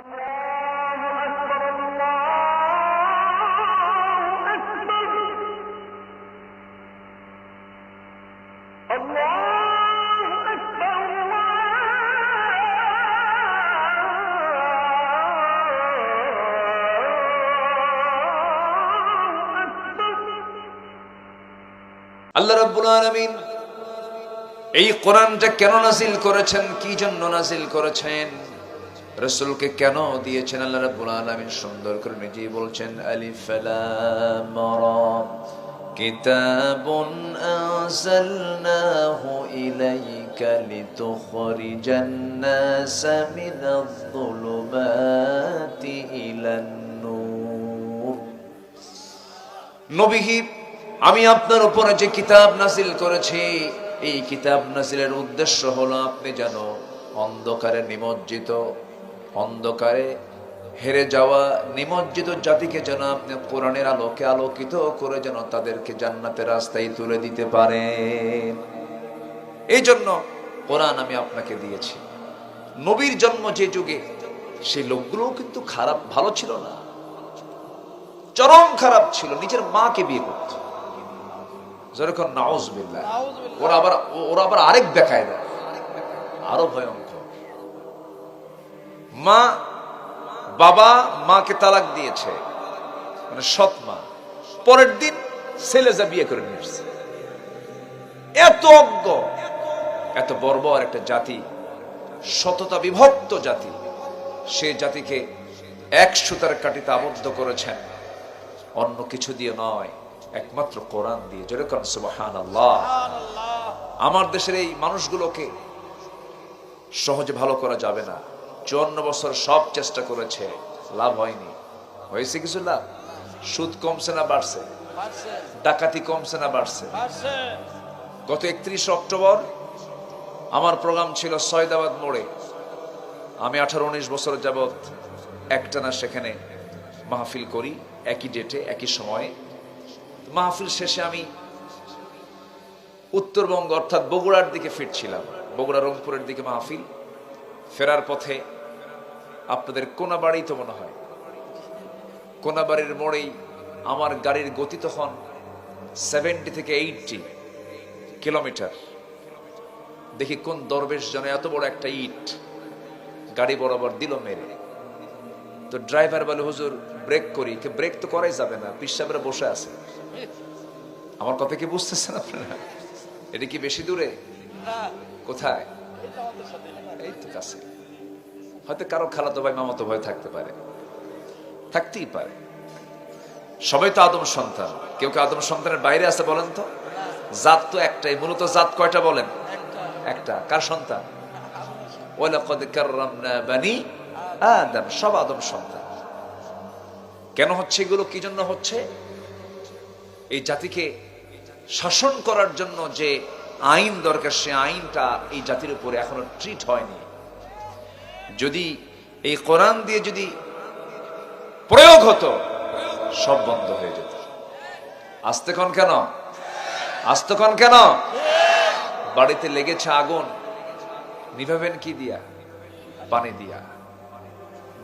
আল্লাহ রাব্বুল আলামিন এই কোরআনটা কেন নাযিল করেছেন, কি জন্য নাযিল করেছেন, রাসূলকে কেন দিয়েছেন, আল্লাহ রাব্বুল আলামিন সুন্দর করে নিজেই বলছেন, আলিফ লাম রা কিতাবুন আনজালনাহু ইলাইকা লিতুখরিজান নাসা মিনায-যুলুমাতি ইলান নূর। নবী, আমি আপনার উপরে যে কিতাব নাযিল করেছি, এই কিতাব নাযিলের উদ্দেশ্য হলো আপনি যেন অন্ধকারে নিমজ্জিত, অন্ধকারে হেরে যাওয়া নিমজ্জিত জাতিকে যেন আপনি কোরআনের আলোকে আলোকিত করে যেন তাদেরকে জান্নাতের রাস্তায় তুলে দিতে পারেন। এই জন্য কোরআন আমি আপনাকে দিয়েছি। নবীর জন্ম যে যুগে, সেই লোকগুলো কিন্তু খারাপ ভালো ছিল না, চরম খারাপ ছিল, নিজের মাকে বিয়ে করত। যেরকম নাউজুবিল্লাহ, ওরা আবার আরেক দেখায় দেয়, আরো ভয়ঙ্কর। বাবা মাকে তালাক দিয়েছে, মানে সৎ মা, পরের দিন ছেলে যা বিয়ে করে নিয়ে আসছে। এত অজ্ঞ, এত বর্বর একটা জাতি, সততা বিভক্ত জাতি, সে জাতিকে এক সুতার কাঠিতে আবদ্ধ করেছেন, অন্য কিছু দিয়ে নয়, একমাত্র কোরআন দিয়ে। যেরকম সুবহানাল্লাহ। আমার দেশের এই মানুষগুলোকে সহজে ভালো করা যাবে না। 54 বছর সব চেষ্টা করেছে, লাভ হয়নি। হয়েছে কিছু লাভ? সুদ কমছে না বাড়ছে? ডাকাতি কমছে না বাড়ছে? গত 31 অক্টোবর আমার প্রোগ্রাম ছিল সয়দাবাদ মোড়ে। আমি 18-19 বছর যাবৎ একটানা সেখানে মাহফিল করি, একই ডেটে একই সময়ে। মাহফিল শেষে আমি উত্তরবঙ্গ অর্থাৎ বগুড়ার দিকে ফিরছিলাম, বগুড়া রংপুরের দিকে মাহফিল। ফেরার পথে আপনাদের কোনাবাড়ি তো মনে হয়, কোনাবাড়ির মোড়েই আমার গাড়ির গতি তখন 70 থেকে 80 কিলোমিটার। দেখি কোন দরবেশ যেন এত বড় একটা ইট গাড়ি বরাবর দিল মেরে। তো ড্রাইভার বলে, হুজুর ব্রেক করি। ব্রেক তো করাই যাবে না, পিসাবরা বসে আছে। আমার কথা কি বুঝতেছেন আপনারা? এটা কি বেশি দূরে? কোথায়? এই তো কাছে। হয়তো কারো খালাতো ভাই মামাতো ভাই থাকতে পারে, থাকতেই পারে। সবাই তো আদম সন্তান। কেউ কেউ আদম সন্তানের বাইরে আছে বলেন তো? জাত তো একটাই। মূলত জাত কয়টা বলেন? একটা। কার সন্তান? ওয়ালাকাদ কাররামনা বানি আদম। সব আদম সন্তান। কেন হচ্ছে এগুলো? কি জন্য হচ্ছে? এই জাতিকে শাসন করার জন্য যে আইন দরকার, সে আইনটা এই জাতির উপরে এখনো ট্রিট হয়নি। যদি এই কোরআন দিয়ে যদি প্রয়োগ হতো, সব বন্ধ হয়ে যেত। আস্তেক্ষণ কেন? আস্তেক্ষণ কেন? বাড়িতে লেগেছে আগুন, নিভাবেন কি দিয়া? পানি দিয়া।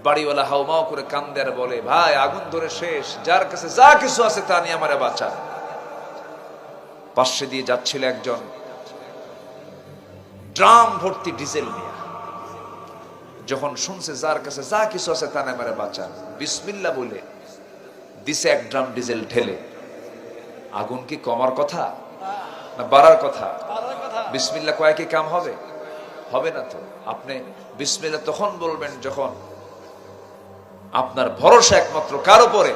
বাড়িওয়ালা হাউমাও করে কান্দে আর বলে, ভাই আগুন ধরে শেষ, যার কাছে যা কিছু আছে তা নিয়ে আমারে বাঁচা। পাশে দিয়ে যাচ্ছিল একজন ড্রাম ভর্তি ডিজেল নিয়ে। যখন শুনছে যার কাছে যা কিছু আছে তা নিয়ে আমারে বাঁচা, বিসমিল্লাহ বলে দিছে এক ড্রাম ডিজেল ঢেলে। আগুন কি কমার কথা না বাড়ার কথা? বিসমিল্লাহ কয় কি কাম হবে? হবে না তো। আপনি বিসমিল্লাহ তখন বলবেন যখন আপনার ভরসা একমাত্র কার উপরে?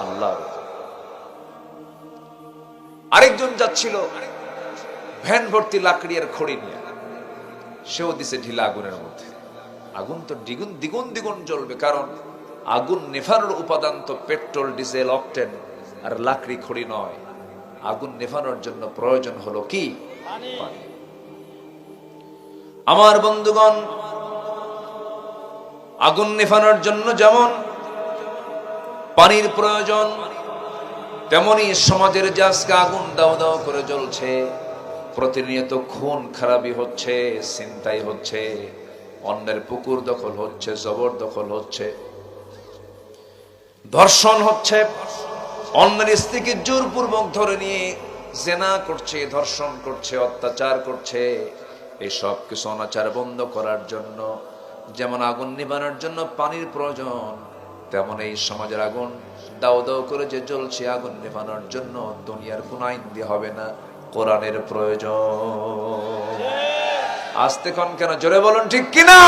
আল্লাহ। আরেকজন যাচ্ছিল ভ্যান ভর্তি লাকড়ি আর খড়ি নিয়ে, সেও দিছে ঢিলা আগুনের মধ্যে। আগুন তো দ্বিগুণ দ্বিগুণ দ্বিগুণ জ্বলবে, কারণ আগুন নেভানোর উপাদান তো পেট্রোল, ডিজেল, অকটেন আর লাকড়ি খড়ি নয়। আগুন নেভানোর জন্য প্রয়োজন হলো কি? পানি। আমার বন্ধুগণ, আগুন নেভানোর জন্য যেমন পানির প্রয়োজন, তেমনি সমাজের যে আজকে আগুন দাও দাও করে জ্বলছে, প্রতিনিয়ত খুন খারাপি হচ্ছে, ছিনতাই হচ্ছে, অন্যের পুকুর দখল হচ্ছে, জবরদখল হচ্ছে, ধর্ষণ হচ্ছে, অন্যের স্ত্রীকে জোরপূর্বক ধরে নিয়ে জেনা করছে, ধর্ষণ করছে, অত্যাচার করছে। এসব কিছু অনাচার বন্ধ করার জন্য যেমন আগুন নিবানোর জন্য পানির প্রয়োজন, তেমন এই সমাজের আগুন দাও দাও করে যে জ্বলছে, আগুন নিবানোর জন্য দুনিয়ার কোন আইন দিয়ে হবে না, কোরআনের প্রয়োজন। আসতে কন কেন, জোরে বলুন ঠিক কিনা?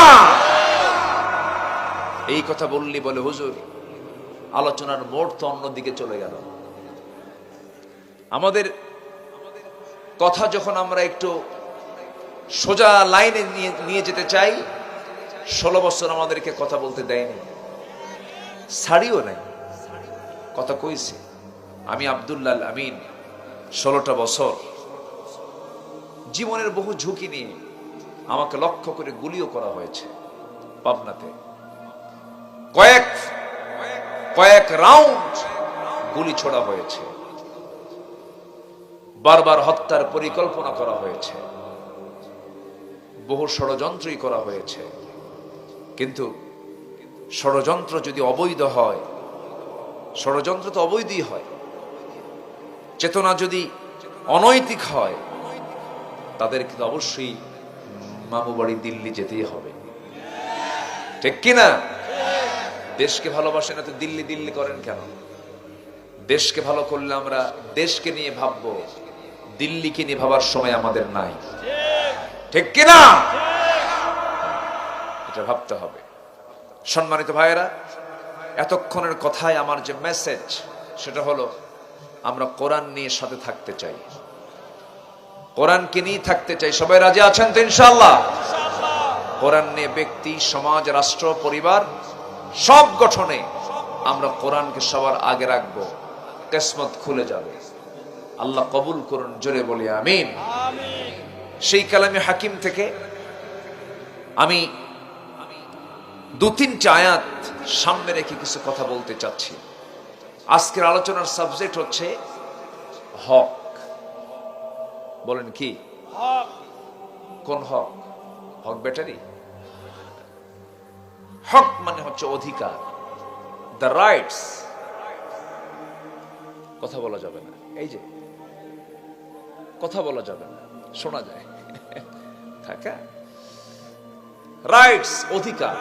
এই কথা বললি বলে হুজুর আলোচনার মোড় তো অন্যদিকে চলে গেল। আমাদের কথা যখন আমরা একটু সোজা লাইনে নিয়ে যেতে চাই, 16 বছর আমাদেরকে কথা বলতে দেয়নি, ছাড়িও নাই, কথা কইছে। আমি আব্দুল্লাহ আমিন 16টা বছর জীবনের বহু ঝুঁকি নিয়ে আমাকে লক্ষ্য করে গুলিও করা হয়েছে। পাবনাতে কয়েক রাউন্ড গুলি ছোড়া হয়েছে, বারবার হত্যার পরিকল্পনা করা হয়েছে, বহু ষড়যন্ত্রই করা হয়েছে। কিন্তু ষড়যন্ত্র যদি অবৈধ হয়, ষড়যন্ত্র তো অবৈধই হয়, চেতনা যদি অনৈতিক হয়, তাদেরকে তো অবশ্যই মামু বাড়ি দিল্লি যেতেই হবে, ঠিক কিনা? দেশকে ভালোবাসেন না তো দিল্লি দিল্লি করেন কেন? দেশকে ভালো করলে আমরা দেশকে নিয়ে ভাববো, দিল্লিকে নিয়ে ভাবার সময় আমাদের নাই, ঠিক কিনা? এটা ভাবতে হবে। সম্মানিত ভাইয়েরা, এতক্ষণের কথায় আমার যে মেসেজ সেটা হলো, আমরা কোরআন নিয়ে সাথে থাকতে চাই, কোরআনকে নিয়ে থাকতে চাই। সবাই রাজি আছেন তো ইনশাআল্লাহ? কোরআন নিয়ে ব্যক্তি, সমাজ, রাষ্ট্র, পরিবার সব গঠনে আমরা কোরআনকে সবার আগে রাখবো, কিসমত খুলে যাবে। আল্লাহ কবুল করুন, জোরে বলি আমিন। সেই কালামে হাকিম থেকে আমি 2-3টা আয়াত সামনে রেখে কিছু কথা বলতে চাচ্ছি। আজকের আলোচনার সাবজেক্ট হচ্ছে হক। বলেন কি হক? কোন হক? হক ব্যাটারি? হক মানে হচ্ছে অধিকার, দ্য রাইটস। কথা বলা যাবে না, এই যে কথা বলা যাবে না, শোনা যায় থাকা। রাইটস, অধিকার।